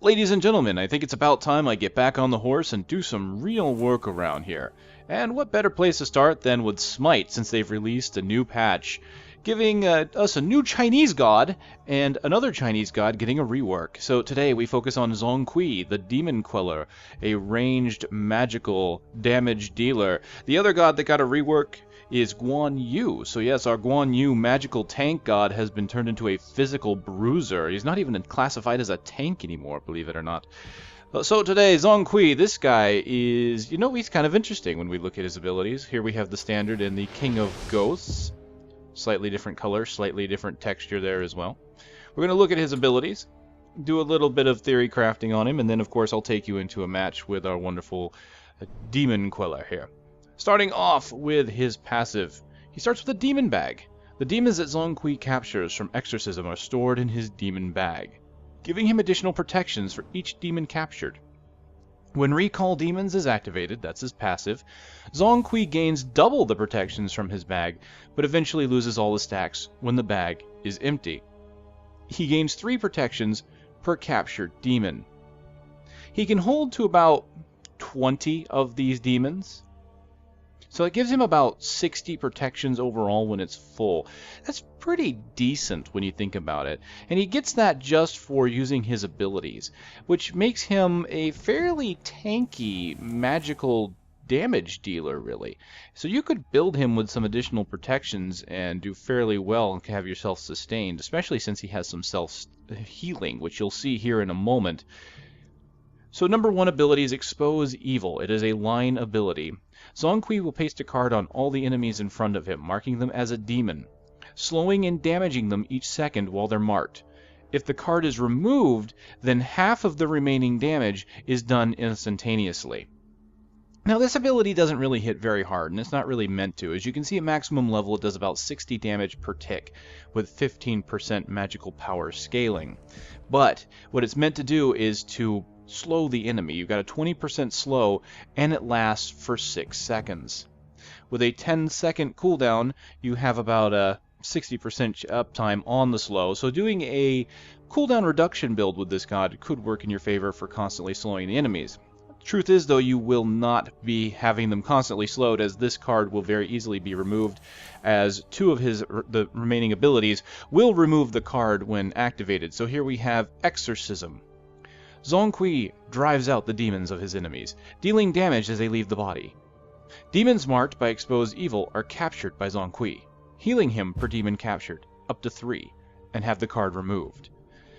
Ladies and gentlemen, I think it's about time I get back on the horse and do some real work around here. And what better place to start than with Smite, since they've released a new patch, giving us a new Chinese god, and another Chinese god getting a rework. So today we focus on Zhong Kui, the Demon Queller, a ranged magical damage dealer. The other god that got a rework is Guan Yu. So yes, our Guan Yu magical tank god has been turned into a physical bruiser. He's not even classified as a tank anymore, believe it or not. So today, Zhong Kui, this guy is, he's kind of interesting when we look at his abilities. Here we have the standard and the King of Ghosts. Slightly different color, slightly different texture there as well. We're going to look at his abilities, do a little bit of theory crafting on him, and then of course I'll take you into a match with our wonderful Demon Queller here. Starting off with his passive, he starts with a demon bag. The demons that Zhong Kui captures from Exorcism are stored in his demon bag, giving him additional protections for each demon captured. When Recall Demons is activated, that's his passive, Zhong Kui gains double the protections from his bag, but eventually loses all the stacks when the bag is empty. He gains 3 protections per captured demon. He can hold to about 20 of these demons, so it gives him about 60 protections overall when it's full. That's pretty decent when you think about it. And he gets that just for using his abilities, which makes him a fairly tanky magical damage dealer, really. So you could build him with some additional protections and do fairly well and have yourself sustained, especially since he has some self-healing, which you'll see here in a moment. So number 1 ability is Expose Evil. It is a line ability. Zhong Kui will paste a card on all the enemies in front of him, marking them as a demon, slowing and damaging them each second while they're marked. If the card is removed, then half of the remaining damage is done instantaneously. Now this ability doesn't really hit very hard, and it's not really meant to. As you can see at maximum level, it does about 60 damage per tick, with 15% magical power scaling. But what it's meant to do is to slow the enemy. You've got a 20% slow, and it lasts for 6 seconds. With a 10-second cooldown, you have about a 60% uptime on the slow, so doing a cooldown reduction build with this god could work in your favor for constantly slowing the enemies. Truth is, though, you will not be having them constantly slowed, as this card will very easily be removed, as 2 of the remaining abilities will remove the card when activated. So here we have Exorcism. Zhong Kui drives out the demons of his enemies, dealing damage as they leave the body. Demons marked by Exposed Evil are captured by Zhong Kui, healing him per demon captured, up to 3, and have the card removed.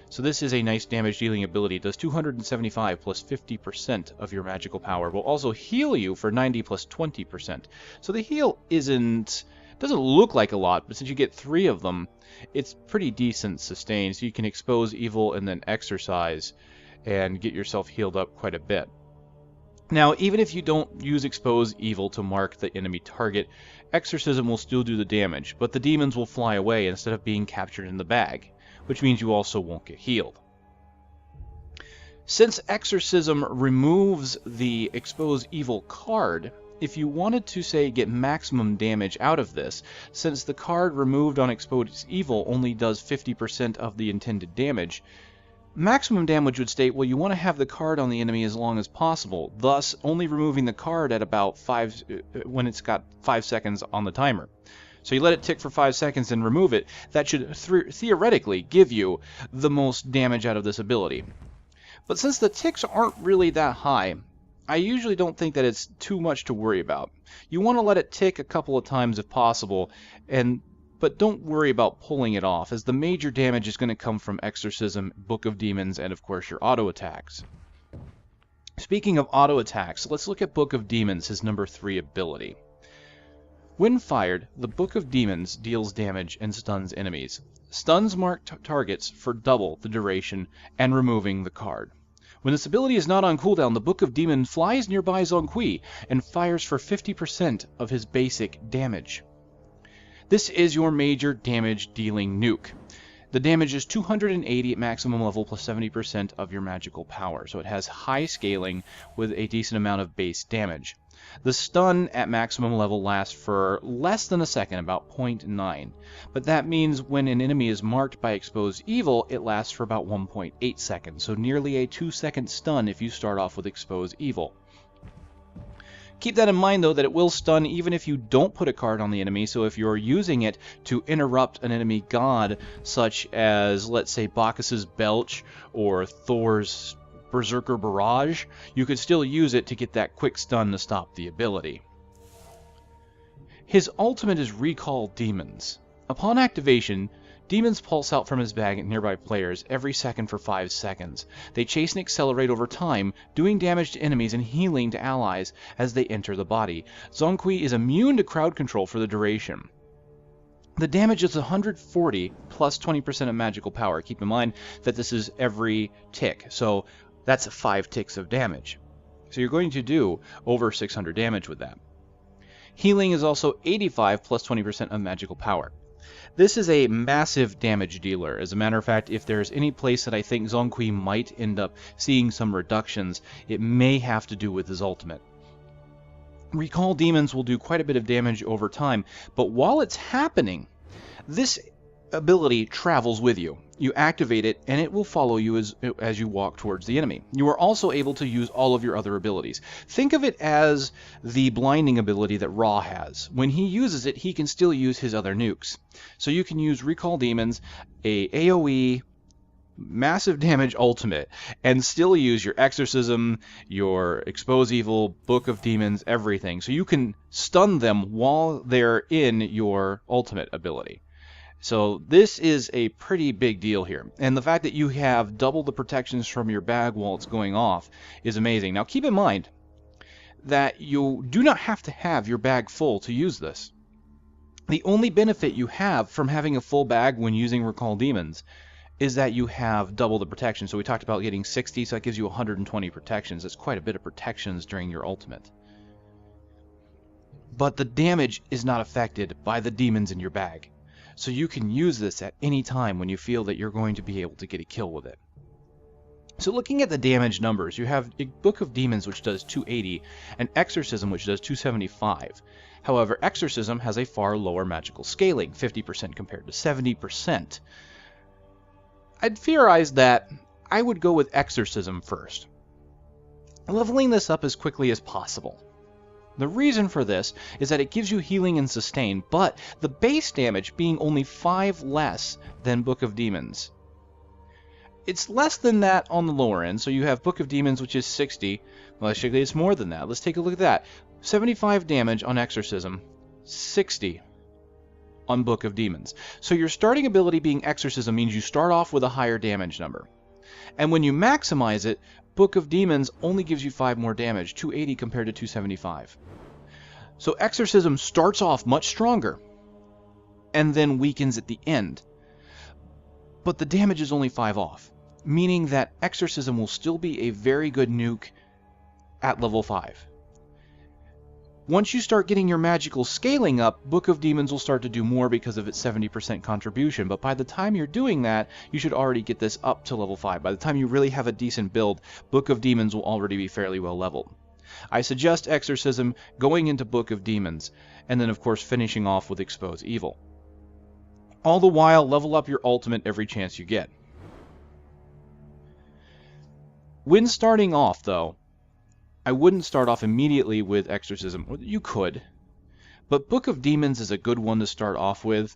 So this is a nice damage dealing ability. It does 275 plus 50% of your magical power. Will also heal you for 90 plus 20%. So the heal doesn't look like a lot, but since you get 3 of them, it's pretty decent sustain. So you can Expose Evil and then Exorcise and get yourself healed up quite a bit. Now, even if you don't use Expose Evil to mark the enemy target, Exorcism will still do the damage, but the demons will fly away instead of being captured in the bag, which means you also won't get healed. Since Exorcism removes the Expose Evil card, if you wanted to, say, get maximum damage out of this, since the card removed on Expose Evil only does 50% of the intended damage, maximum damage would state, well, you want to have the card on the enemy as long as possible, thus only removing the card at about when it's got 5 seconds on the timer. So you let it tick for 5 seconds and remove it. That should theoretically give you the most damage out of this ability. But since the ticks aren't really that high, I usually don't think that it's too much to worry about. You want to let it tick a couple of times if possible, but don't worry about pulling it off, as the major damage is going to come from Exorcism, Book of Demons, and of course your auto attacks. Speaking of auto attacks, let's look at Book of Demons, his number 3 ability. When fired, the Book of Demons deals damage and stuns enemies. Stuns mark targets for double the duration and removing the card. When this ability is not on cooldown, the Book of Demons flies nearby Zhong Kui and fires for 50% of his basic damage. This is your major damage dealing nuke. The damage is 280 at maximum level plus 70% of your magical power, so it has high scaling with a decent amount of base damage. The stun at maximum level lasts for less than a second, about 0.9. But that means when an enemy is marked by Expose Evil, it lasts for about 1.8 seconds. So nearly a 2-second stun if you start off with Expose Evil. Keep that in mind, though, that it will stun even if you don't put a card on the enemy. So if you're using it to interrupt an enemy god, such as, let's say, Bacchus's Belch or Thor's Berserker Barrage, you could still use it to get that quick stun to stop the ability. His ultimate is Recall Demons. Upon activation, demons pulse out from his bag at nearby players every second for 5 seconds. They chase and accelerate over time, doing damage to enemies and healing to allies as they enter the body. Zhong Kui is immune to crowd control for the duration. The damage is 140 plus 20% of magical power. Keep in mind that this is every tick, so that's 5 ticks of damage. So you're going to do over 600 damage with that. Healing is also 85 plus 20% of magical power. This is a massive damage dealer. As a matter of fact, if there's any place that I think Zhong Kui might end up seeing some reductions, it may have to do with his ultimate. Recall Demons will do quite a bit of damage over time, but while it's happening, this ability travels with you. You activate it, and it will follow you as you walk towards the enemy. You are also able to use all of your other abilities. Think of it as the blinding ability that Ra has. When he uses it, he can still use his other nukes. So you can use Recall Demons, a AoE, massive damage ultimate, and still use your Exorcism, your Expose Evil, Book of Demons, everything. So you can stun them while they're in your ultimate ability. So this is a pretty big deal here. And the fact that you have double the protections from your bag while it's going off is amazing. Now keep in mind that you do not have to have your bag full to use this. The only benefit you have from having a full bag when using Recall Demons is that you have double the protection. So we talked about getting 60, so that gives you 120 protections. That's quite a bit of protections during your ultimate. But the damage is not affected by the demons in your bag. So you can use this at any time when you feel that you're going to be able to get a kill with it. So looking at the damage numbers, you have a Book of Demons which does 280, and Exorcism which does 275. However, Exorcism has a far lower magical scaling, 50% compared to 70%. I'd theorize that I would go with Exorcism first, leveling this up as quickly as possible. The reason for this is that it gives you healing and sustain, but the base damage being only 5 less than Book of Demons. It's less than that on the lower end, so you have Book of Demons, which is 60. Well, actually, it's more than that. Let's take a look at that. 75 damage on Exorcism, 60 on Book of Demons. So your starting ability being Exorcism means you start off with a higher damage number. And when you maximize it, Book of Demons only gives you 5 more damage, 280 compared to 275. So Exorcism starts off much stronger, and then weakens at the end. But the damage is only 5 off, meaning that Exorcism will still be a very good nuke at level 5. Once you start getting your magical scaling up, Book of Demons will start to do more because of its 70% contribution, but by the time you're doing that, you should already get this up to level 5. By the time you really have a decent build, Book of Demons will already be fairly well leveled. I suggest Exorcism going into Book of Demons, and then of course finishing off with Expose Evil. All the while, level up your ultimate every chance you get. When starting off, though, I wouldn't start off immediately with Exorcism. You could, but Book of Demons is a good one to start off with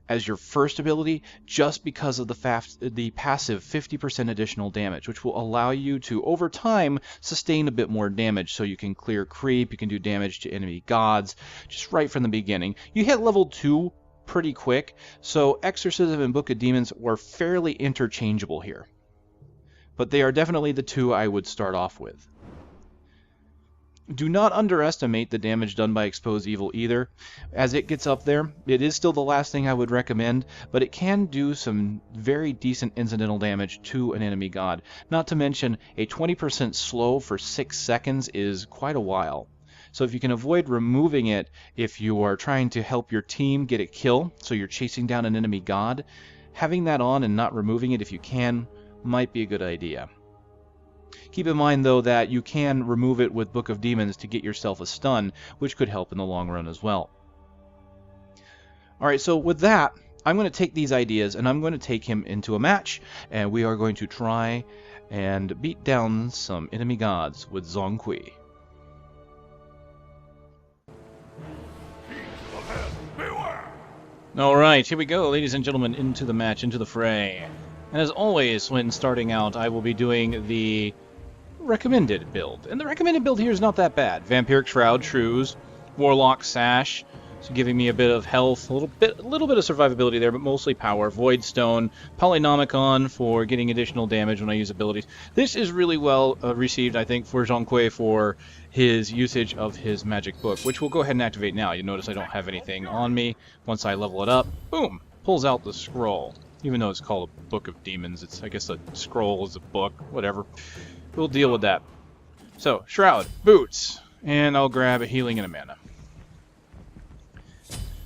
as your first ability, just because of the passive 50% additional damage, which will allow you to, over time, sustain a bit more damage, so you can clear creep, you can do damage to enemy gods, just right from the beginning. You hit level 2 pretty quick, so Exorcism and Book of Demons were fairly interchangeable here. But they are definitely the two I would start off with. Do not underestimate the damage done by Expose Evil either. As it gets up there, it is still the last thing I would recommend, but it can do some very decent incidental damage to an enemy god. Not to mention, a 20% slow for 6 seconds is quite a while. So if you can avoid removing it if you are trying to help your team get a kill, so you're chasing down an enemy god, having that on and not removing it if you can might be a good idea. Keep in mind, though, that you can remove it with Book of Demons to get yourself a stun, which could help in the long run as well. Alright, so with that, I'm going to take these ideas and I'm going to take him into a match, and we are going to try and beat down some enemy gods with Zhong Kui. Alright, here we go, ladies and gentlemen, into the match, into the fray. And as always, when starting out, I will be doing the recommended build. And the recommended build here is not that bad. Vampiric Shroud, Shrews, Warlock Sash, so giving me a bit of health, a little bit of survivability there, but mostly power. Void Stone, Polynomicon for getting additional damage when I use abilities. This is really well received, I think, for Zhong Kui for his usage of his magic book, which we'll go ahead and activate now. You notice I don't have anything on me. Once I level it up, boom, pulls out the scroll. Even though it's called a Book of Demons, it's, I guess, a scroll is a book, whatever. We'll deal with that. So, Shroud, Boots, and I'll grab a healing and a mana.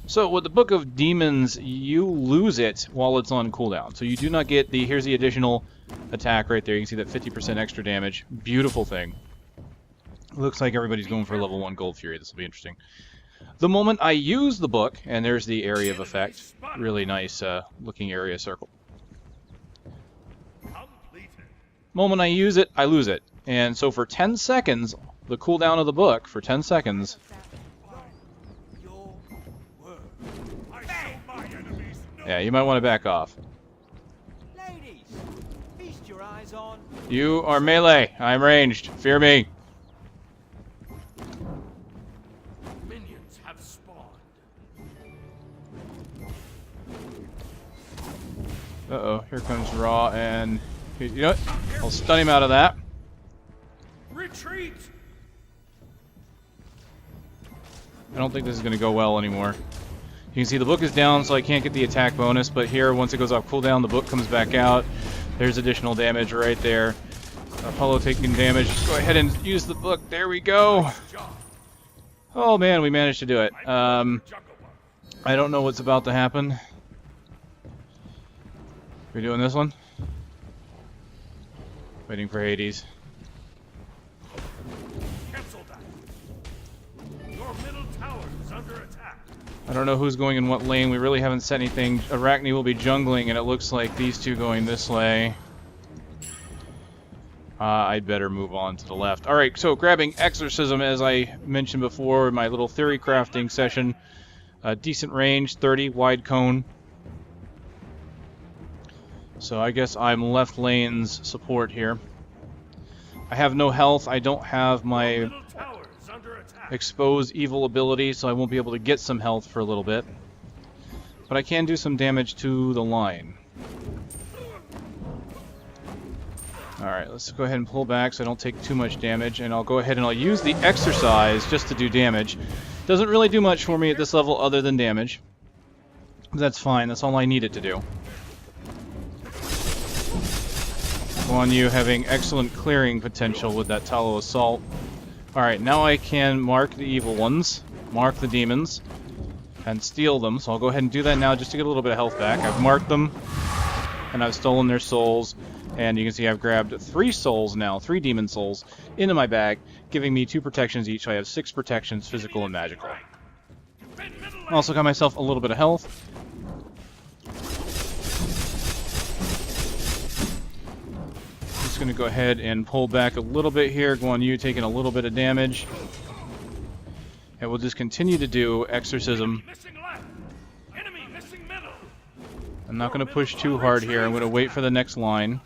So, with the Book of Demons, you lose it while it's on cooldown. So you do not get the, here's the additional attack right there. You can see that 50% extra damage. Beautiful thing. Looks like everybody's going for level 1 Gold Fury. This will be interesting. The moment I use the book, and there's the area of effect. Really nice looking area circle. Moment I use it, I lose it. And so for 10 seconds, the cooldown of the book, for 10 seconds... Yeah, you might want to back off. Ladies, feast your eyes on. You are melee. I'm ranged. Fear me. Minions have spawned. Uh-oh, here comes Raw, and... You know what? I'll stun him out of that. Retreat! I don't think this is going to go well anymore. You can see the book is down, so I can't get the attack bonus, but here, once it goes off cooldown, the book comes back out. There's additional damage right there. Apollo taking damage. Just go ahead and use the book. There we go. Oh man, we managed to do it. I don't know what's about to happen. We're doing this one. Waiting for Hades. Cancel that. Your middle tower is under attack. I don't know who's going in what lane. We really haven't set anything. Arachne will be jungling, and it looks like these two going this way. I'd better move on to the left. Alright, so grabbing Exorcism, as I mentioned before in my little theory crafting session. Decent range, 30, wide cone. So I guess I'm left lane's support here. I have no health. I don't have my expose evil ability, so I won't be able to get some health for a little bit. But I can do some damage to the line. Alright, let's go ahead and pull back so I don't take too much damage, and I'll go ahead and I'll use the Exorcise just to do damage. Doesn't really do much for me at this level other than damage. That's fine, that's all I need it to do. Guan Yu having excellent clearing potential with that Talo Assault. Alright, now I can mark the evil ones, mark the demons, and steal them. So I'll go ahead and do that now just to get a little bit of health back. I've marked them, and I've stolen their souls. And you can see I've grabbed 3 souls now, 3 demon souls, into my bag, giving me 2 protections each. So I have 6 protections, physical and magical. Also got myself a little bit of health. Just going to go ahead and pull back a little bit here. Guan Yu taking a little bit of damage. And we'll just continue to do Exorcism. I'm not going to push too hard here. I'm going to wait for the next line.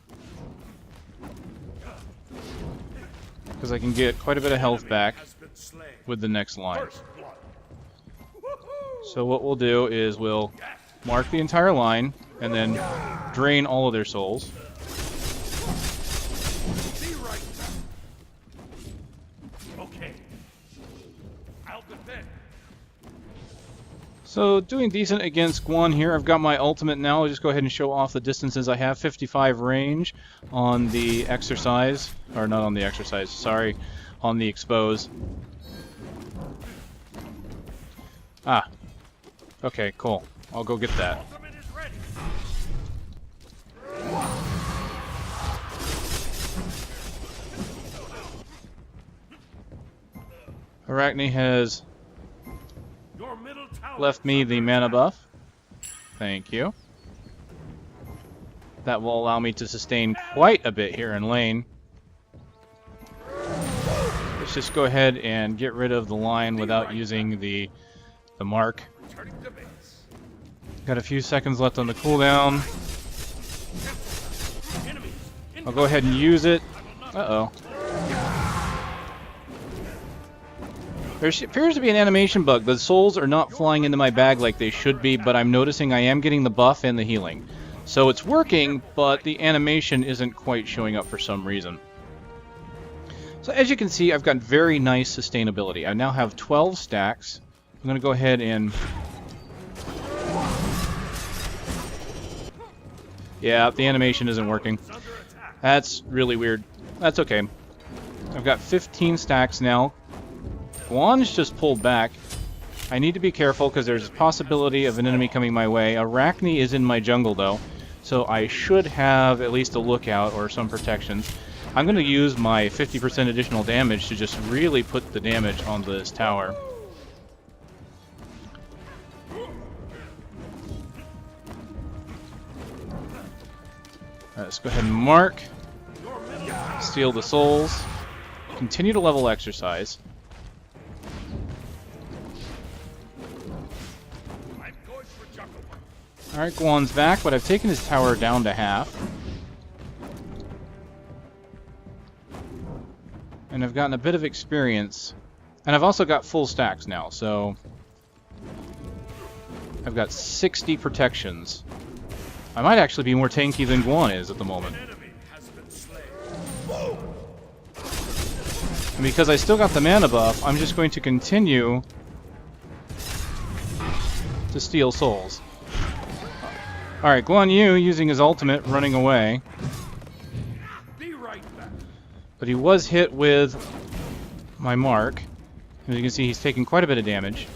Because I can get quite a bit of health back with the next line. So what we'll do is we'll mark the entire line and then drain all of their souls. So doing decent against Guan here. I've got my ultimate now. I'll just go ahead and show off the distances I have. 55 range on the Exorcise. Or not on the Exorcise, sorry. On the Expose. Ah. Okay, cool. I'll go get that. Arachne has Your middle tower left me the mana buff. Thank you. That will allow me to sustain quite a bit here in lane. Let's just go ahead and get rid of the line without using the mark. returning to base. Got a few seconds left on the cooldown. Enemies. I'll go ahead and use it. Uh-oh. There appears to be an animation bug. The souls are not flying into my bag like they should be, but I'm noticing I am getting the buff and the healing. So it's working, but the animation isn't quite showing up for some reason. So as you can see, I've got very nice sustainability. I now have 12 stacks. I'm going to go ahead and... Yeah, the animation isn't working. That's really weird. That's okay. I've got 15 stacks now. Guan's just pulled back. I need to be careful because there's a possibility of an enemy coming my way. Arachne is in my jungle though, so I should have at least a lookout or some protections. I'm going to use my 50% additional damage to just really put the damage on this tower. Let's go ahead and mark. Steal the souls. Continue to level exercise. Alright, Guan's back, but I've taken his tower down to half. And I've gotten a bit of experience. And I've also got full stacks now, so... I've got 60 protections. I might actually be more tanky than Guan is at the moment. And because I still got the mana buff, I'm just going to continue to steal souls. Alright, Guan Yu using his ultimate, running away. Be right back. But he was hit with my mark. As you can see, he's taking quite a bit of damage.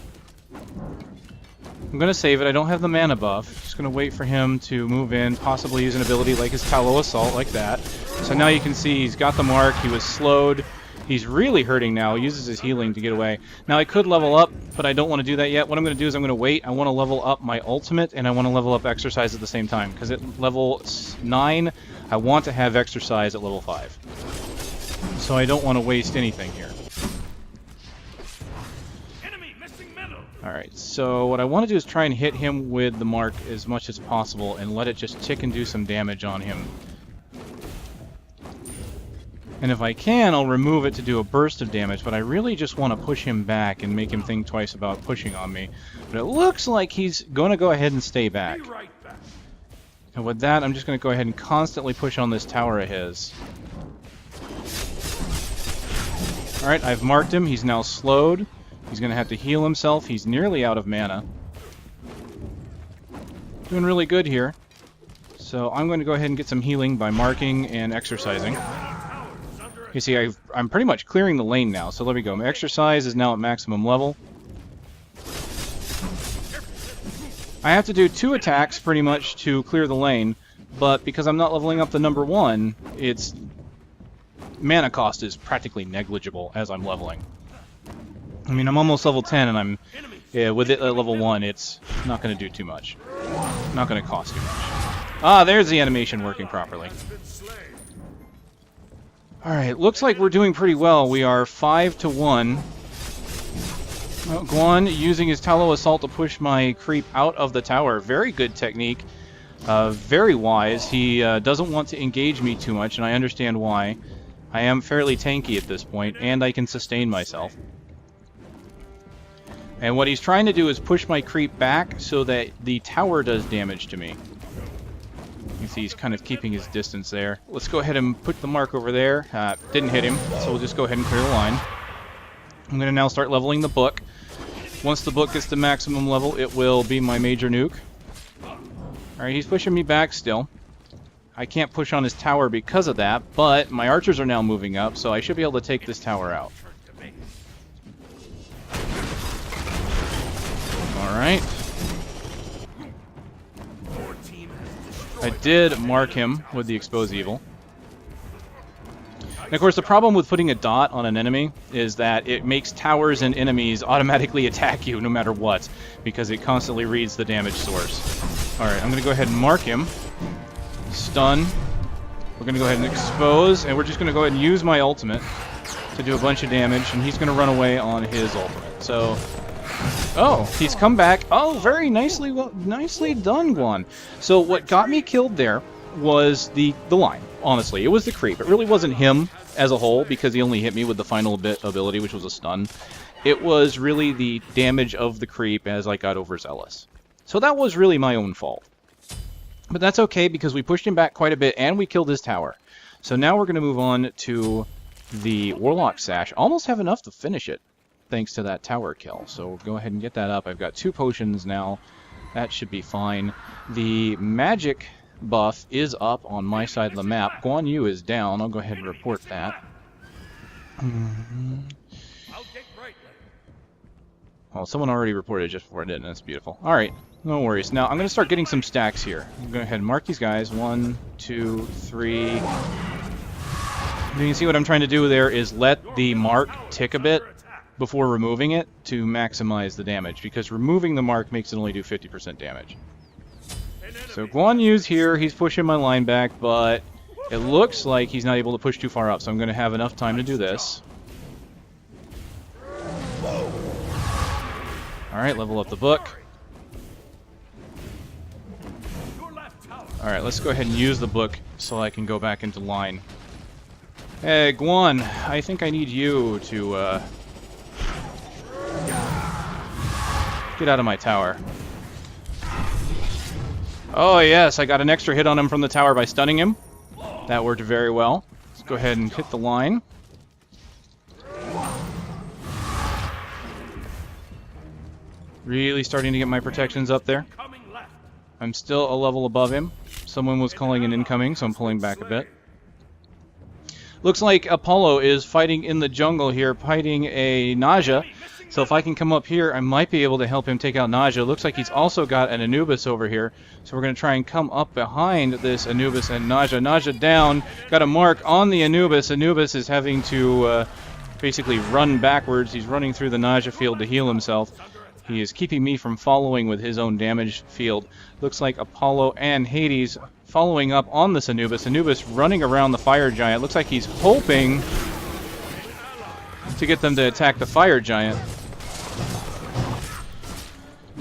I'm going to save it. I don't have the mana buff. Just going to wait for him to move in, possibly use an ability like his Tallow Assault, like that. So now you can see he's got the mark. He was slowed. He's really hurting now. He uses his healing to get away. Now I could level up, but I don't want to do that yet. What I'm going to do is I'm going to wait. I want to level up my ultimate, and I want to level up exercise at the same time. Because at level 9, I want to have exercise at level 5. So I don't want to waste anything here. Enemy missing middle. Alright, so what I want to do is try and hit him with the mark as much as possible and let it just tick and do some damage on him. And if I can, I'll remove it to do a burst of damage, but I really just want to push him back and make him think twice about pushing on me. But it looks like he's going to go ahead and stay back. Be right back. And with that, I'm just going to go ahead and constantly push on this tower of his. Alright, I've marked him. He's now slowed. He's going to have to heal himself. He's nearly out of mana. Doing really good here. So I'm going to go ahead and get some healing by marking and exercising. You see, I'm pretty much clearing the lane now, so let me go. My exercise is now at maximum level. I have to do 2 attacks, pretty much, to clear the lane, but because I'm not leveling up the number 1, its mana cost is practically negligible as I'm leveling. I mean, I'm almost level 10, and I'm... Yeah, with it at level 1, it's not going to do too much. Not going to cost too much. Ah, there's the animation working properly. Alright, looks like we're doing pretty well. We are 5-1. Guan using his Tallow Assault to push my creep out of the tower. Very good technique. Very wise. He doesn't want to engage me too much, and I understand why. I am fairly tanky at this point, and I can sustain myself. And what he's trying to do is push my creep back so that the tower does damage to me. You see he's kind of keeping his distance there. Let's go ahead and put the mark over there. Didn't hit him, so we'll just go ahead and clear the line. I'm going to now start leveling the book. Once the book gets to maximum level, it will be my major nuke. Alright, he's pushing me back still. I can't push on his tower because of that, but my archers are now moving up, so I should be able to take this tower out. Alright. I did mark him with the Expose Evil. And of course, the problem with putting a dot on an enemy is that it makes towers and enemies automatically attack you no matter what, because it constantly reads the damage source. Alright, I'm going to go ahead and mark him. Stun. We're going to go ahead and expose, and we're just going to go ahead and use my ultimate to do a bunch of damage, and he's going to run away on his ultimate. So, oh, he's come back. Oh, very nicely done, Guan. So what got me killed there was the line, honestly. It was the creep. It really wasn't him as a whole, because he only hit me with the final ability, which was a stun. It was really the damage of the creep as I got overzealous. So that was really my own fault. But that's okay, because we pushed him back quite a bit, and we killed his tower. So now we're going to move on to the Warlock Sash. Almost have enough to finish it, thanks to that tower kill. So we'll go ahead and get that up. I've got 2 potions now. That should be fine. The magic buff is up on my side of the map. Guan Yu is down. I'll go ahead and report that. Well, someone already reported just before I did, and that's beautiful. Alright, no worries. Now, I'm going to start getting some stacks here. I'm going to go ahead and mark these guys. 1, 2, 3. You can see what I'm trying to do there is let the mark tick a bit before removing it to maximize the damage, because removing the mark makes it only do 50% damage. So Guan Yu's here, he's pushing my line back, but it looks like he's not able to push too far up, so I'm going to have enough time to do this. Alright, level up the book. Alright, let's go ahead and use the book so I can go back into line. Hey, Guan, I think I need you to, get out of my tower. Oh yes, I got an extra hit on him from the tower by stunning him. That worked very well. Let's go ahead and hit the line. Really starting to get my protections up there. I'm still a level above him. Someone was calling an incoming, so I'm pulling back a bit. Looks like Apollo is fighting in the jungle here, fighting a Naja. So if I can come up here, I might be able to help him take out Naja. Looks like he's also got an Anubis over here. So we're going to try and come up behind this Anubis and Naja. Naja down. Got a mark on the Anubis. Anubis is having to basically run backwards. He's running through the Naja field to heal himself. He is keeping me from following with his own damage field. Looks like Apollo and Hades following up on this Anubis. Anubis running around the fire giant. Looks like he's hoping to get them to attack the fire giant.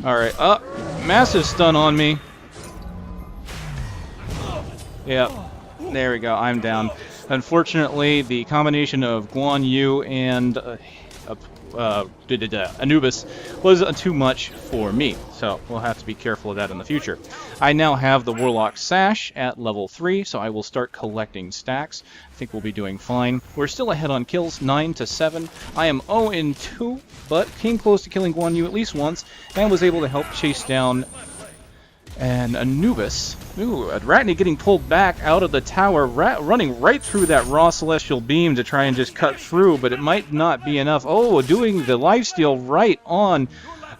Alright, massive stun on me. Yep, there we go, I'm down. Unfortunately, the combination of Guan Yu and Anubis was too much for me, so we'll have to be careful of that in the future. I now have the Warlock Sash at level 3, so I will start collecting stacks. I think we'll be doing fine. We're still ahead on kills, 9-7. I am 0-2, but came close to killing Guan Yu at least once, and was able to help chase down an Anubis. Ooh, Arachne getting pulled back out of the tower, running right through that raw celestial beam to try and just cut through, but it might not be enough. Oh, doing the lifesteal right on.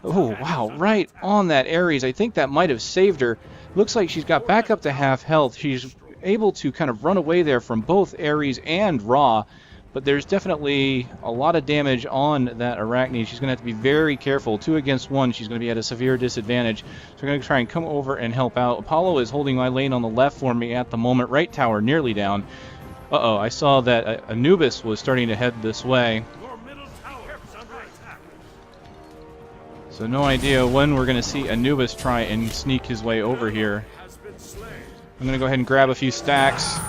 Oh, wow, right on that Ares. I think that might have saved her. Looks like she's got back up to half health. She's able to kind of run away there from both Ares and Ra, but there's definitely a lot of damage on that Arachne. She's going to have to be very careful. 2 against 1, she's going to be at a severe disadvantage. So we're going to try and come over and help out. Apollo is holding my lane on the left for me at the moment. Right tower nearly down. Uh-oh, I saw that Anubis was starting to head this way. So no idea when we're going to see Anubis try and sneak his way over here. I'm going to go ahead and grab a few stacks.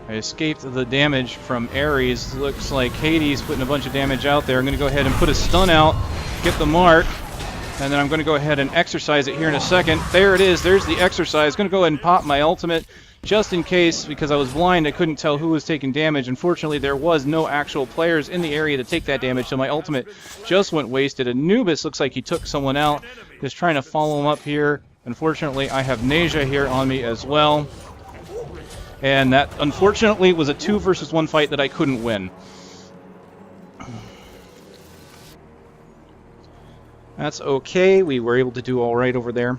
I escaped the damage from Ares. Looks like Hades putting a bunch of damage out there. I'm going to go ahead and put a stun out, get the mark, and then I'm going to go ahead and exercise it here in a second. There it is. There's the exercise. Going to go ahead and pop my ultimate just in case, because I was blind. I couldn't tell who was taking damage. Unfortunately, there was no actual players in the area to take that damage, so my ultimate just went wasted. Anubis looks like he took someone out. Just trying to follow him up here. Unfortunately, I have Naja here on me as well. And that, unfortunately, was a 2 versus 1 fight that I couldn't win. That's okay. We were able to do all right over there.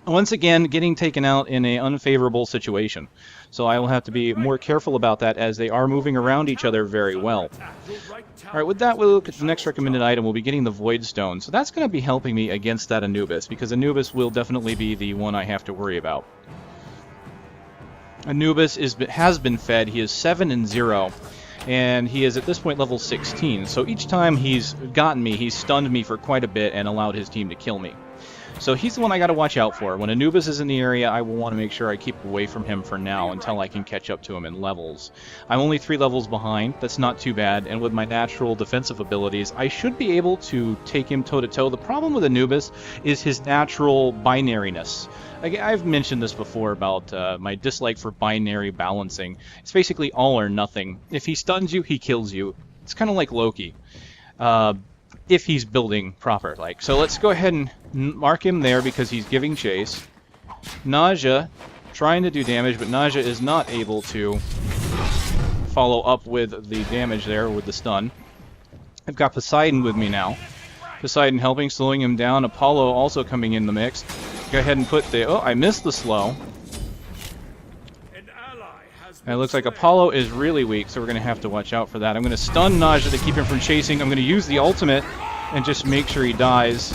once again, getting taken out in an unfavorable situation. So I will have to be more careful about that as they are moving around each other very well. Alright, with that, we'll look at the next recommended item. We'll be getting the Void Stone. So that's going to be helping me against that Anubis, because Anubis will definitely be the one I have to worry about. Anubis has been fed. He is 7 and 0. And he is at this point level 16. So each time he's gotten me, he's stunned me for quite a bit and allowed his team to kill me. So he's the one I got to watch out for. When Anubis is in the area, I will want to make sure I keep away from him for now until I can catch up to him in levels. I'm only 3 levels behind. That's not too bad. And with my natural defensive abilities, I should be able to take him toe-to-toe. The problem with Anubis is his natural binariness. I've mentioned this before about my dislike for binary balancing. It's basically all or nothing. If he stuns you, he kills you. It's kind of like Loki. If he's building proper. So let's go ahead and mark him there because he's giving chase. Nausea trying to do damage, but Nausea is not able to follow up with the damage there with the stun. I've got Poseidon with me now. Poseidon helping, slowing him down. Apollo also coming in the mix. Go ahead and put the... Oh, I missed the slow. And it looks like Apollo is really weak, so we're going to have to watch out for that. I'm going to stun Nausea to keep him from chasing. I'm going to use the ultimate and just make sure he dies.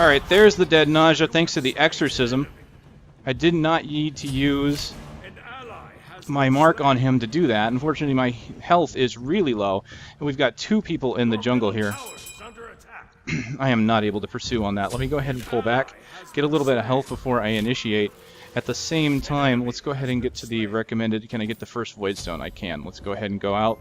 Alright, there's the dead Nausea thanks to the Exorcism. I did not need to use my mark on him to do that. Unfortunately, my health is really low, and we've got 2 people in the jungle here. I am not able to pursue on that. Let me go ahead and pull back, get a little bit of health before I initiate. At the same time, let's go ahead and get to the recommended. Can I get the first Void Stone? I can. Let's go ahead and go out.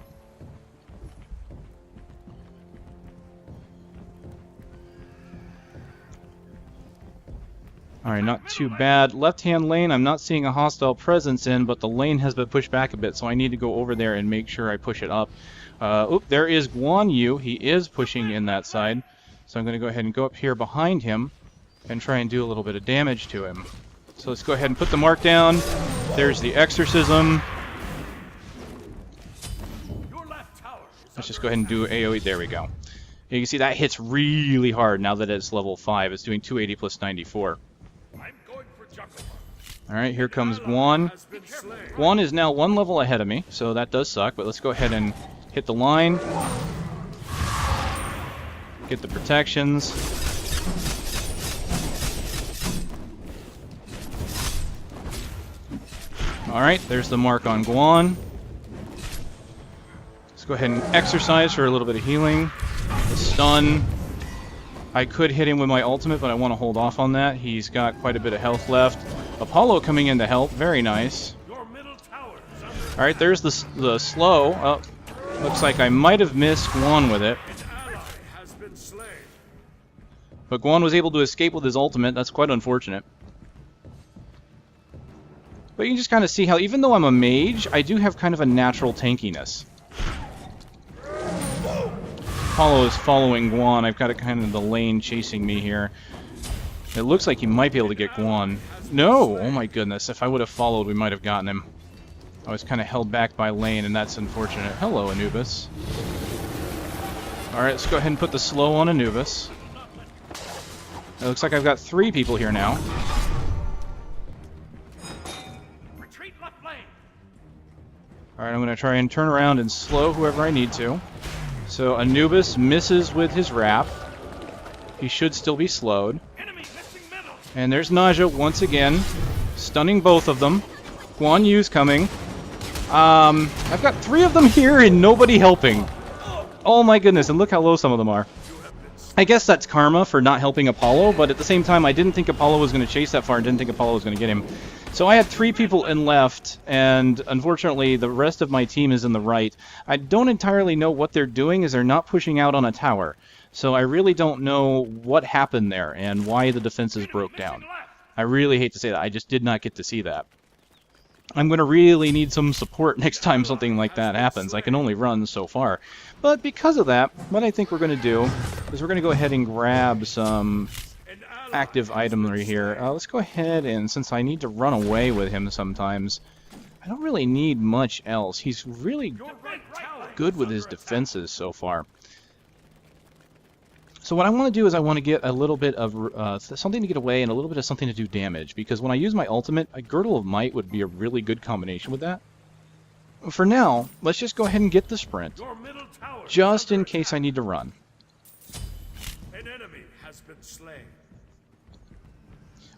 Alright, not too bad. Left-hand lane, I'm not seeing a hostile presence in, but the lane has been pushed back a bit, so I need to go over there and make sure I push it up. Oop, there is Guan Yu. He is pushing in that side. So I'm going to go ahead and go up here behind him and try and do a little bit of damage to him. So let's go ahead and put the mark down. There's the Exorcism. Let's just go ahead and do AoE. There we go. You can see that hits really hard now that it's level 5. It's doing 280 plus 94. Alright, here comes Guan. Guan is now 1 level ahead of me, so that does suck, but let's go ahead and hit the line. Get the protections. Alright, there's the mark on Guan. Let's go ahead and exercise for a little bit of healing. The stun. I could hit him with my ultimate, but I want to hold off on that. He's got quite a bit of health left. Apollo coming in to help. Very nice. Alright, there's the slow. Oh, looks like I might have missed Guan with it. But Guan was able to escape with his ultimate. That's quite unfortunate. But you can just kind of see how, even though I'm a mage, I do have kind of a natural tankiness. Apollo is following Guan. I've got a kind of the lane chasing me here. It looks like he might be able to get Guan. No! Oh my goodness. If I would have followed, we might have gotten him. I was kind of held back by lane, and that's unfortunate. Hello, Anubis. Alright, let's go ahead and put the slow on Anubis. It looks like I've got 3 people here now. Alright, I'm going to try and turn around and slow whoever I need to. So Anubis misses with his wrap. He should still be slowed. And there's Nausea once again, stunning both of them. Guan Yu's coming. I've got 3 of them here and nobody helping. Oh my goodness, and look how low some of them are. I guess that's karma for not helping Apollo, but at the same time I didn't think Apollo was going to chase that far and didn't think Apollo was going to get him. So I had 3 people in left, and unfortunately the rest of my team is in the right. I don't entirely know what they're doing, as they're not pushing out on a tower. So I really don't know what happened there and why the defenses broke down. I really hate to say that, I just did not get to see that. I'm going to really need some support next time something like that happens. I can only run so far. But because of that, what I think we're going to do is we're going to go ahead and grab some active itemry here. Let's go ahead and, since I need to run away with him sometimes, I don't really need much else. He's really good with his defenses so far. So what I want to do is I want to get a little bit of something to get away and a little bit of something to do damage, because when I use my ultimate, a Girdle of Might would be a really good combination with that. For now, let's just go ahead and get the sprint, just in case I need to run. An enemy has been slain.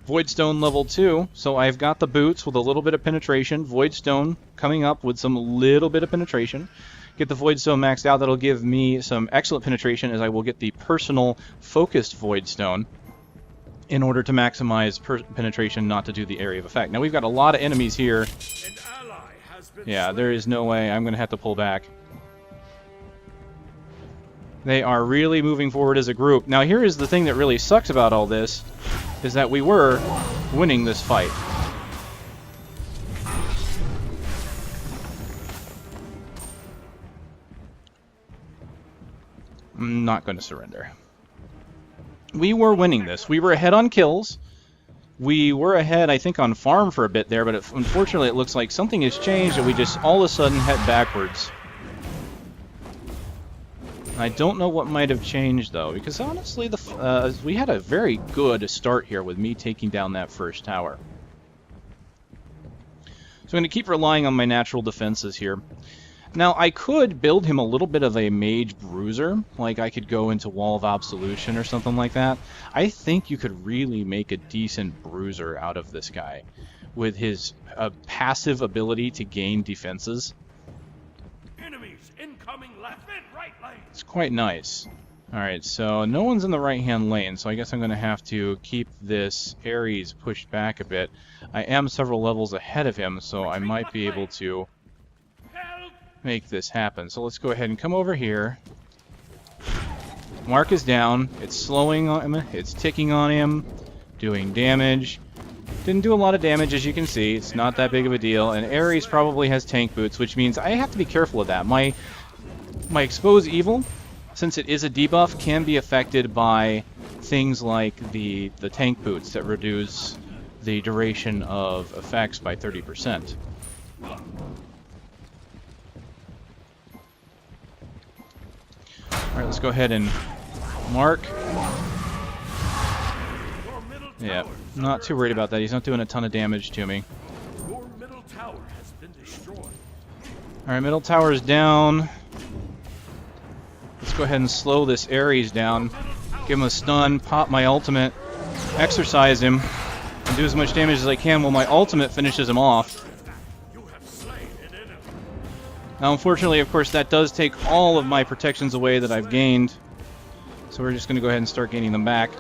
Voidstone level 2, so I've got the boots with a little bit of penetration. Voidstone coming up with some little bit of penetration. Get the Voidstone maxed out, that'll give me some excellent penetration, as I will get the personal focused Voidstone in order to maximize penetration, not to do the area of effect. Now we've got a lot of enemies here. An ally has been Yeah, slain. there is no way. I'm going to have to pull back. They are really moving forward as a group. Now here is the thing that really sucks about all this, is that we were winning this fight. I'm not going to surrender. We were winning this. We were ahead on kills. We were ahead, I think, on farm for a bit there, but unfortunately it looks like something has changed and we just all of a sudden head backwards. I don't know what might have changed, though, because honestly, we had a very good start here with me taking down that first tower. So I'm going to keep relying on my natural defenses here. Now, I could build him a little bit of a mage bruiser, like I could go into Wall of Absolution or something like that. I think you could really make a decent bruiser out of this guy with his passive ability to gain defenses. Enemies incoming left and right lane. It's quite nice. Alright, so no one's in the right-hand lane, so I guess I'm going to have to keep this Ares pushed back a bit. I am several levels ahead of him, so I might be able to make this happen. So let's go ahead and come over here. Mark is down. It's slowing on him. It's ticking on him, doing damage. Didn't do a lot of damage, as you can see. It's not that big of a deal. And Ares probably has tank boots, which means I have to be careful of that. My Expose Evil, since it is a debuff, can be affected by things like the tank boots that reduce the duration of effects by 30%. Alright, let's go ahead and mark. Yeah, not too worried about that. He's not doing a ton of damage to me. Your middle tower has been destroyed. Alright, middle tower's down. Let's go ahead and slow this Ares down. Give him a stun, pop my ultimate, exorcise him, and do as much damage as I can while my ultimate finishes him off. You have slain an enemy. Now, unfortunately, of course, that does take all of my protections away that I've gained. So we're just going to go ahead and start gaining them back.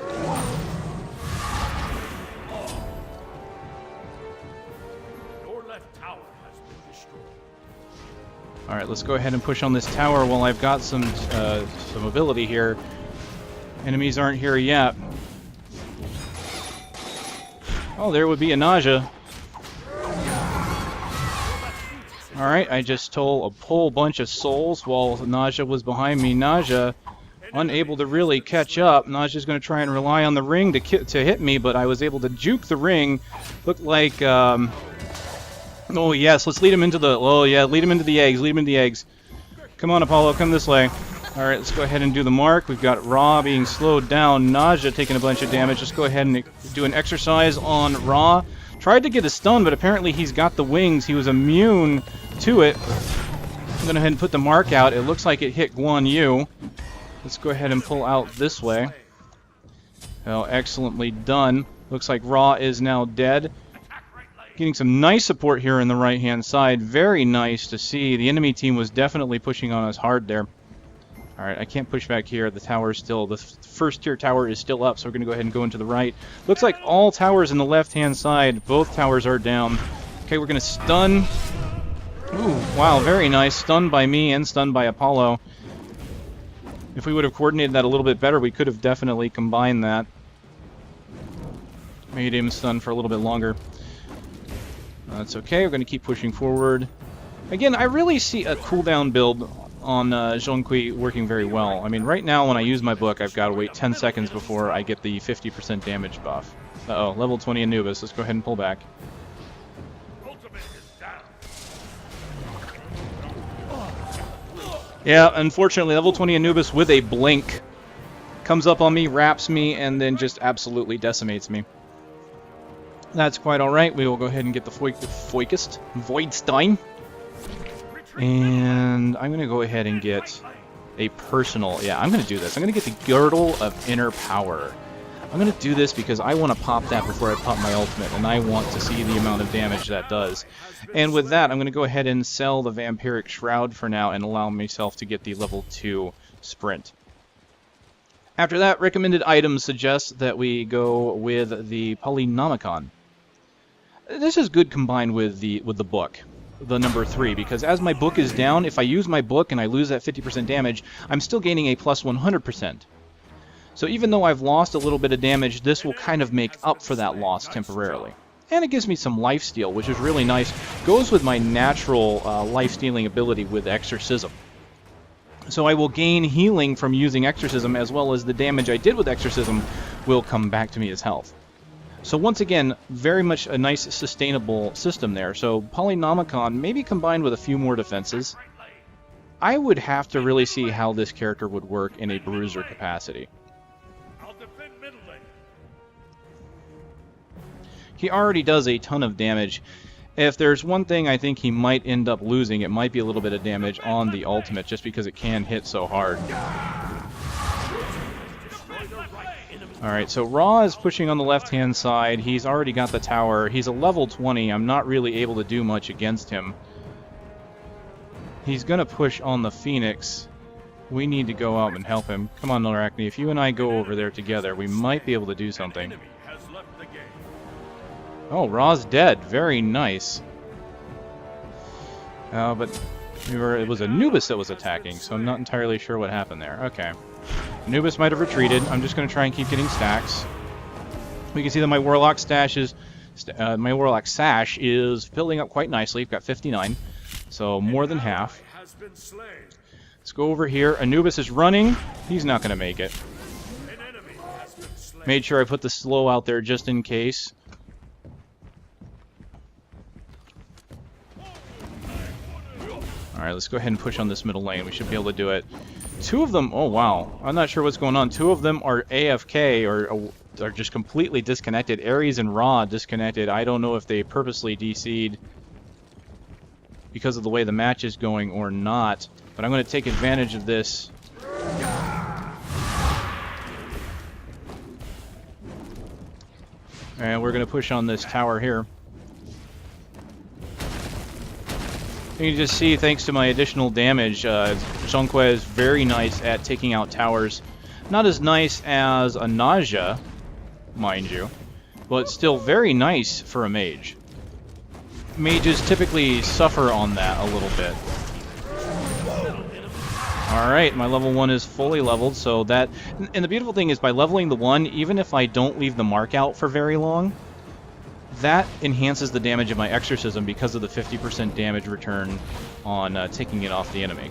Your left tower has been destroyed. Alright, let's go ahead and push on this tower while I've got some ability here. Enemies aren't here yet. Oh, there would be a Naja. Alright, I just stole a whole bunch of souls while Naja was behind me. Naja, unable to really catch up. Naja's going to try and rely on the ring to hit me, but I was able to juke the ring. Looked like, oh yes, let's lead him into the, oh yeah, lead him into the eggs, lead him into the eggs. Come on, Apollo, come this way. Alright, let's go ahead and do the mark. We've got Ra being slowed down, Naja taking a bunch of damage. Let's go ahead and do an exercise on Ra. Tried to get a stun, but apparently he's got the wings. He was immune to it. I'm going to go ahead and put the mark out. It looks like it hit Guan Yu. Let's go ahead and pull out this way. Oh, excellently done. Looks like Ra is now dead. Getting some nice support here in the right-hand side. Very nice to see. The enemy team was definitely pushing on us hard there. Alright, I can't push back here. The tower is still... The first tier tower is still up, so we're going to go ahead and go into the right. Looks like all towers in the left-hand side. Both towers are down. Okay, we're going to stun. Ooh, wow, very nice. Stunned by me and stunned by Apollo. If we would have coordinated that a little bit better, we could have definitely combined that. Made him stun for a little bit longer. That's okay, we're going to keep pushing forward. Again, I really see a cooldown build on Zhong Kui working very well. I mean, right now when I use my book, I've got to wait 10 seconds before I get the 50% damage buff. Uh-oh, level 20 Anubis. Let's go ahead and pull back. Ultimate is down. Yeah, unfortunately, level 20 Anubis with a blink. Comes up on me, wraps me, and then just absolutely decimates me. That's quite alright. We will go ahead and get the Voidstein. And I'm going to go ahead and get a personal... Yeah, I'm going to do this. I'm going to get the Girdle of Inner Power. I'm going to do this because I want to pop that before I pop my ultimate, and I want to see the amount of damage that does. And with that, I'm going to go ahead and sell the Vampiric Shroud for now and allow myself to get the level 2 Sprint. After that, recommended items suggest that we go with the Polynomicon. This is good combined with the book, the number 3, because as my book is down, if I use my book and I lose that 50% damage, I'm still gaining a plus 100%. So even though I've lost a little bit of damage, this will kind of make up for that loss temporarily. And it gives me some lifesteal, which is really nice. Goes with my natural lifestealing ability with Exorcism. So I will gain healing from using Exorcism, as well as the damage I did with Exorcism will come back to me as health. So once again, very much a nice sustainable system there. So Polynomicon, maybe combined with a few more defenses. I would have to really see how this character would work in a bruiser capacity. He already does a ton of damage. If there's one thing I think he might end up losing, it might be a little bit of damage on the ultimate, just because it can hit so hard. Alright, so Ra is pushing on the left-hand side. He's already got the tower. He's a level 20. I'm not really able to do much against him. He's going to push on the Phoenix. We need to go out and help him. Come on, Arachne. If you and I go over there together, we might be able to do something. Oh, Ra's dead. Very nice. But it was Anubis that was attacking, so I'm not entirely sure what happened there. Okay. Anubis might have retreated. I'm just going to try and keep getting stacks. We can see that my Warlock Sash is filling up quite nicely. We've got 59, so more than half. Let's go over here. Anubis is running. He's not going to make it. Made sure I put the slow out there just in case. Alright, let's go ahead and push on this middle lane. We should be able to do it. Two of them... Oh, wow. I'm not sure what's going on. Two of them are AFK, or are just completely disconnected. Ares and Ra disconnected. I don't know if they purposely DC'd because of the way the match is going or not. But I'm going to take advantage of this. And we're going to push on this tower here. You can just see, thanks to my additional damage, Zhong Kui is very nice at taking out towers. Not as nice as a Nausea, mind you, but still very nice for a mage. Mages typically suffer on that a little bit. Alright, my level 1 is fully leveled, so that... And the beautiful thing is, by leveling the 1, even if I don't leave the mark out for very long, that enhances the damage of my Exorcism because of the 50% damage return on taking it off the enemy.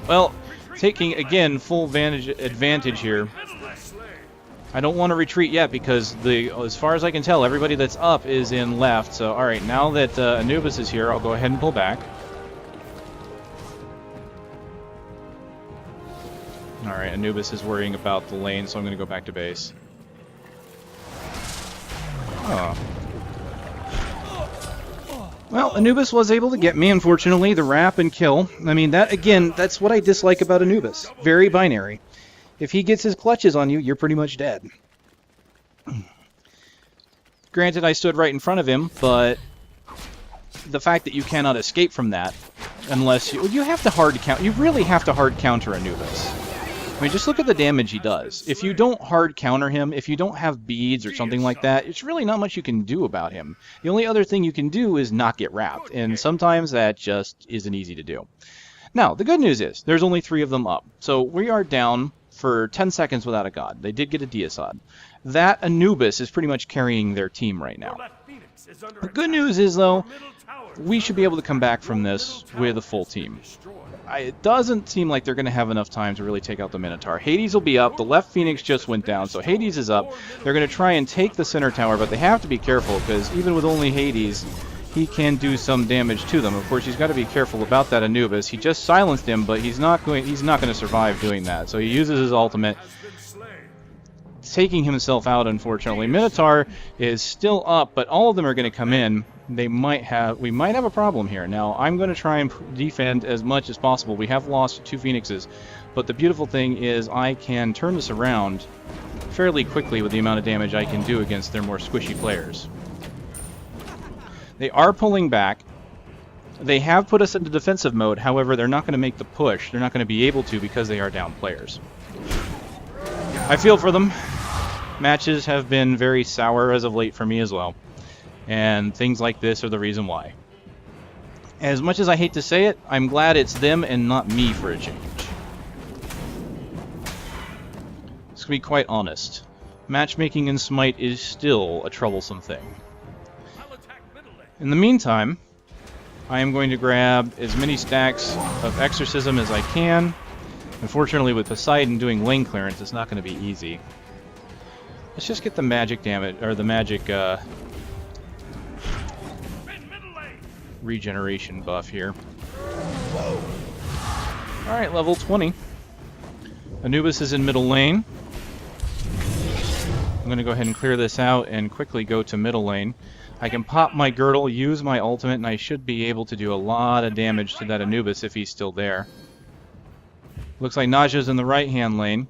Well, taking, again, full advantage here. I don't want to retreat yet because, as far as I can tell, everybody that's up is in left. So, alright, now that Anubis is here, I'll go ahead and pull back. Alright, Anubis is worrying about the lane, so I'm going to go back to base. Oh. Well, Anubis was able to get me, unfortunately, the wrap and kill. I mean, that, again, that's what I dislike about Anubis. Very binary. If he gets his clutches on you, you're pretty much dead. Granted, I stood right in front of him, but the fact that you cannot escape from that, unless you have to hard count. You really have to hard counter Anubis. I mean, just look at the damage he does. If you don't hard counter him, if you don't have beads or something like that, it's really not much you can do about him. The only other thing you can do is not get wrapped, and sometimes that just isn't easy to do. Now, the good news is, there's only 3 of them up. So we are down for 10 seconds without a god. They did get a Deisad. That Anubis is pretty much carrying their team right now. The good news is, though, we should be able to come back from this with a full team. It doesn't seem like they're going to have enough time to really take out the Minotaur. Hades will be up. The left Phoenix just went down, so Hades is up. They're going to try and take the center tower, but they have to be careful, because even with only Hades, he can do some damage to them. Of course, he's got to be careful about that Anubis. He just silenced him, but he's not going to survive doing that. So he uses his ultimate, taking himself out, unfortunately. Minotaur is still up, but all of them are going to come in. We might have a problem here. Now, I'm going to try and defend as much as possible. We have lost 2 Phoenixes, but the beautiful thing is I can turn this around fairly quickly with the amount of damage I can do against their more squishy players. They are pulling back. They have put us into defensive mode, however, they're not going to make the push. They're not going to be able to because they are down players. I feel for them. Matches have been very sour as of late for me as well. And things like this are the reason why. As much as I hate to say it, I'm glad it's them and not me for a change. To be quite honest, matchmaking in Smite is still a troublesome thing. In the meantime, I am going to grab as many stacks of Exorcism as I can. Unfortunately, with Poseidon doing lane clearance, it's not going to be easy. Let's just get the magic damage, or the magic regeneration buff here. Alright, level 20. Anubis is in middle lane. I'm going to go ahead and clear this out and quickly go to middle lane. I can pop my girdle, use my ultimate, and I should be able to do a lot of damage to that Anubis if he's still there. Looks like Naja's in the right-hand lane.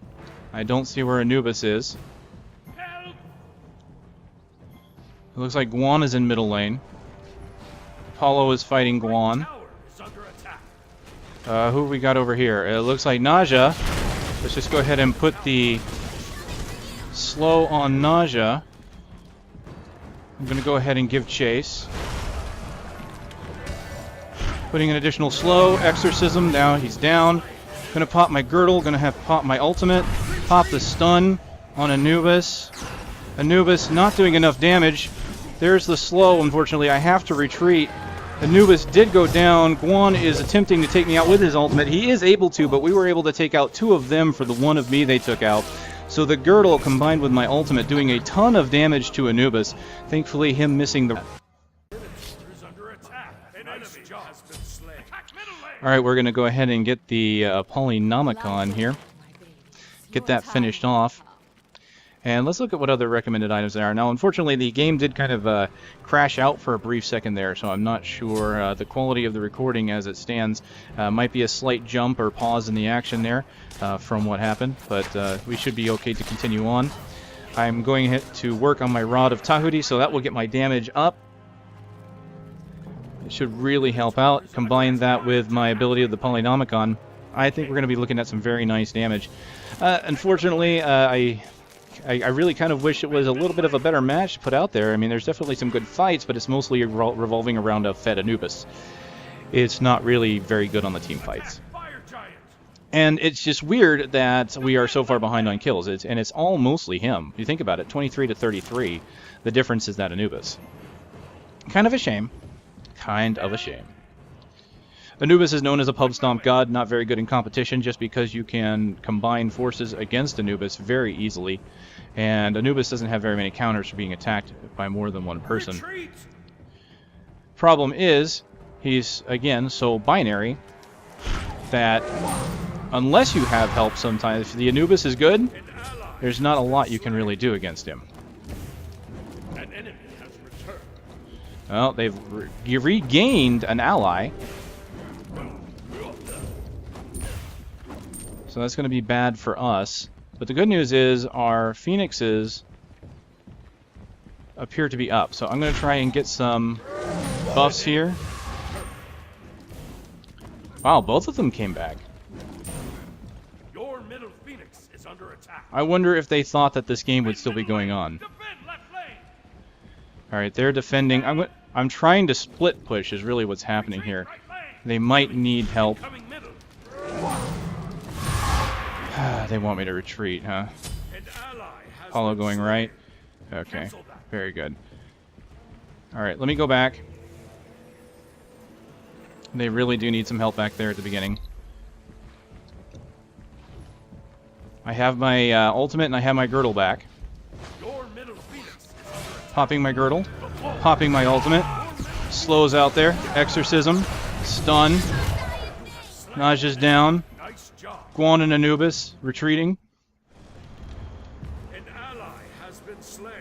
I don't see where Anubis is. It looks like Guan is in middle lane. Apollo is fighting Guan. Who have we got over here? It looks like Naja. Let's just go ahead and put the slow on Naja. I'm going to go ahead and give chase. Putting an additional slow. Exorcism. Now he's down. Going to pop my girdle. Going to have to pop my ultimate. Pop the stun on Anubis. Anubis not doing enough damage. There's the slow. Unfortunately, I have to retreat. Anubis did go down. Guan is attempting to take me out with his ultimate. He is able to, but we were able to take out 2 of them for the 1 of me they took out. So the girdle combined with my ultimate doing a ton of damage to Anubis. Thankfully, him missing the... Alright, we're going to go ahead and get the Polynomicon here. Get that finished off. And let's look at what other recommended items there are. Now, unfortunately, the game did kind of crash out for a brief second there, so I'm not sure the quality of the recording as it stands. Might be a slight jump or pause in the action there from what happened, but we should be okay to continue on. I'm going to work on my Rod of Tahuti, so that will get my damage up. It should really help out. Combine that with my ability of the Polynomicon. I think we're going to be looking at some very nice damage. Unfortunately, I really kind of wish it was a little bit of a better match to put out there. I mean, there's definitely some good fights, but it's mostly revolving around a fed Anubis. It's not really very good on the team fights. And it's just weird that we are so far behind on kills, and it's all mostly him. You think about it, 23 to 33, the difference is that Anubis. Kind of a shame. Kind of a shame. Anubis is known as a pub stomp god, not very good in competition just because you can combine forces against Anubis very easily. And Anubis doesn't have very many counters for being attacked by more than one person. Retreat! Problem is, he's, again, so binary that unless you have help sometimes, if the Anubis is good, there's not a lot you can really do against him. An enemy has returned. Well, they've regained an ally. So that's going to be bad for us. But the good news is our Phoenixes appear to be up. So I'm going to try and get some buffs here. Wow, both of them came back. Your middle Phoenix is under attack. I wonder if they thought that this game would still be going on. Alright, they're defending. I'm trying to split push is really what's happening here. They might need help. They want me to retreat, huh? Apollo going right. Okay, very good. Alright, let me go back. They really do need some help back there at the beginning. I have my ultimate and I have my girdle back. Popping my girdle. Popping my ultimate. Slows out there. Exorcism. Stun. Naja's down. Nice job. Guan and Anubis retreating. An ally has been slain.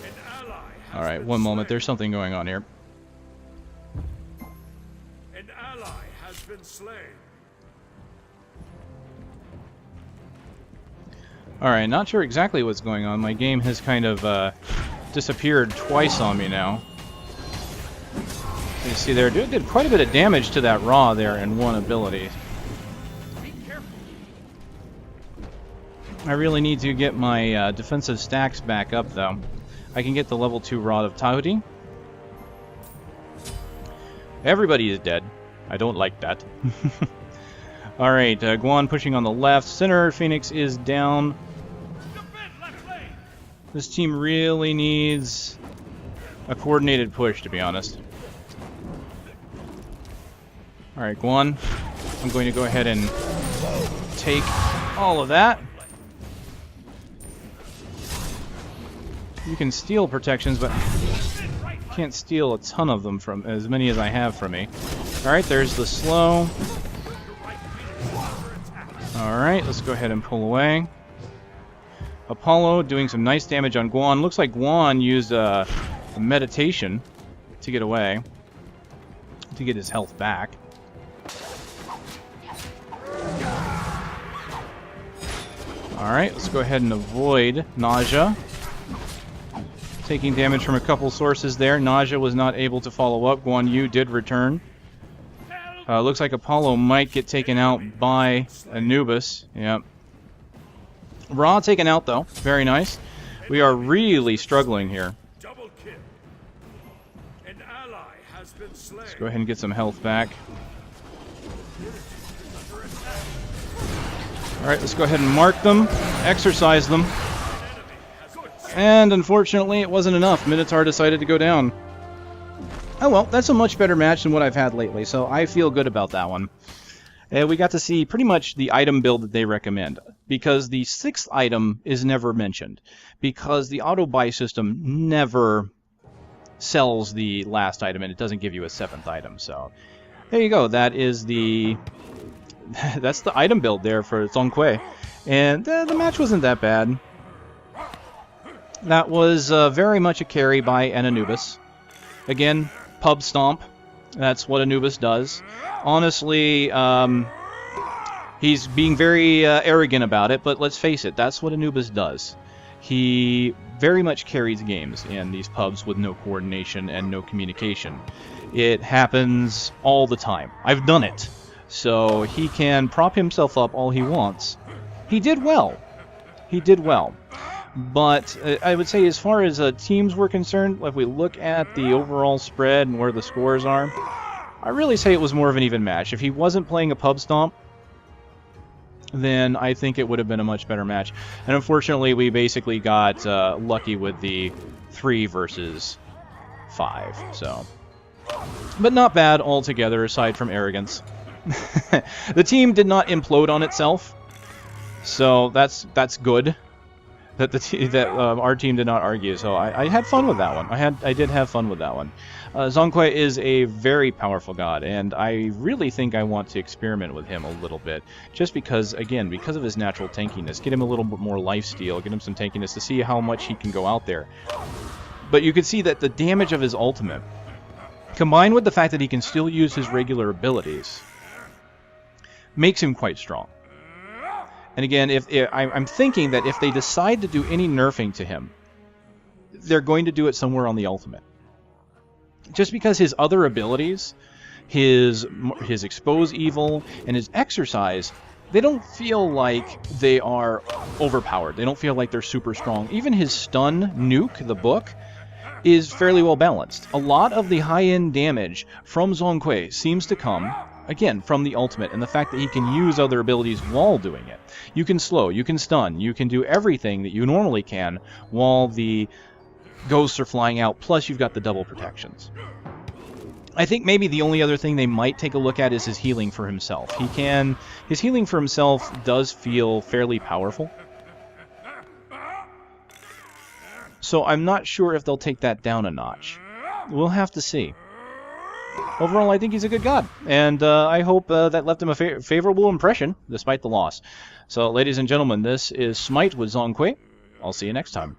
An ally has Alright, been one moment. slain. There's something going on here. An ally has been slain. Alright, not sure exactly what's going on. My game has kind of disappeared twice on me now. You see there, did quite a bit of damage to that Raw there in one ability. Be careful. I really need to get my defensive stacks back up, though. I can get the level 2 Rod of Tahuti. Everybody is dead. I don't like that. Alright, Guan pushing on the left. Center, Phoenix is down. Defend left lane. This team really needs a coordinated push, to be honest. Alright, Guan. I'm going to go ahead and take all of that. You can steal protections, but can't steal a ton of them from as many as I have from me. Alright, there's the slow. Alright, let's go ahead and pull away. Apollo doing some nice damage on Guan. Looks like Guan used a meditation to get away, to get his health back. Alright, let's go ahead and avoid Naja. Taking damage from a couple sources there. Naja was not able to follow up. Guan Yu did return. Looks like Apollo might get taken out by Anubis. Yep. Ra taken out, though. Very nice. We are really struggling here. Double kill. An ally has been slain. Let's go ahead and get some health back. Alright, let's go ahead and mark them. Exorcise them. And unfortunately, it wasn't enough. Minotaur decided to go down. Oh well, that's a much better match than what I've had lately, so I feel good about that one. We got to see pretty much the item build that they recommend, because the 6th item is never mentioned, because the auto-buy system never sells the last item, and it doesn't give you a 7th item, so there you go. That is the... that's the item build there for Zhong Kui. And the match wasn't that bad. That was very much a carry by an Anubis. Again, pub stomp. That's what Anubis does. Honestly, he's being very arrogant about it, but let's face it, that's what Anubis does. He very much carries games in these pubs with no coordination and no communication. It happens all the time. I've done it. So he can prop himself up all he wants. He did well. He did well. But I would say as far as teams were concerned, if we look at the overall spread and where the scores are, I really say it was more of an even match. If he wasn't playing a pub stomp, then I think it would have been a much better match. And unfortunately, we basically got lucky with the 3 versus 5. So, but not bad altogether, aside from arrogance. The team did not implode on itself, so that's good. That our team did not argue, so I had fun with that one. I did have fun with that one. Zhong Kui is a very powerful god, and I really think I want to experiment with him a little bit, just because, again, because of his natural tankiness, get him a little bit more lifesteal, get him some tankiness to see how much he can go out there. But you can see that the damage of his ultimate, combined with the fact that he can still use his regular abilities, makes him quite strong. And again, I'm thinking that if they decide to do any nerfing to him, they're going to do it somewhere on the ultimate. Just because his other abilities, his expose evil, and his exercise, they don't feel like they are overpowered. They don't feel like they're super strong. Even his stun nuke, the book, is fairly well balanced. A lot of the high-end damage from Zhong Kui seems to come, again, from the ultimate, and the fact that he can use other abilities while doing it. You can slow, you can stun, you can do everything that you normally can while the ghosts are flying out, plus you've got the double protections. I think maybe the only other thing they might take a look at is his healing for himself. His healing for himself does feel fairly powerful. So I'm not sure if they'll take that down a notch. we'll have to see. Overall, I think he's a good god, and I hope that left him a favorable impression, despite the loss. So, ladies and gentlemen, this is Smite with Zhong Kui. I'll see you next time.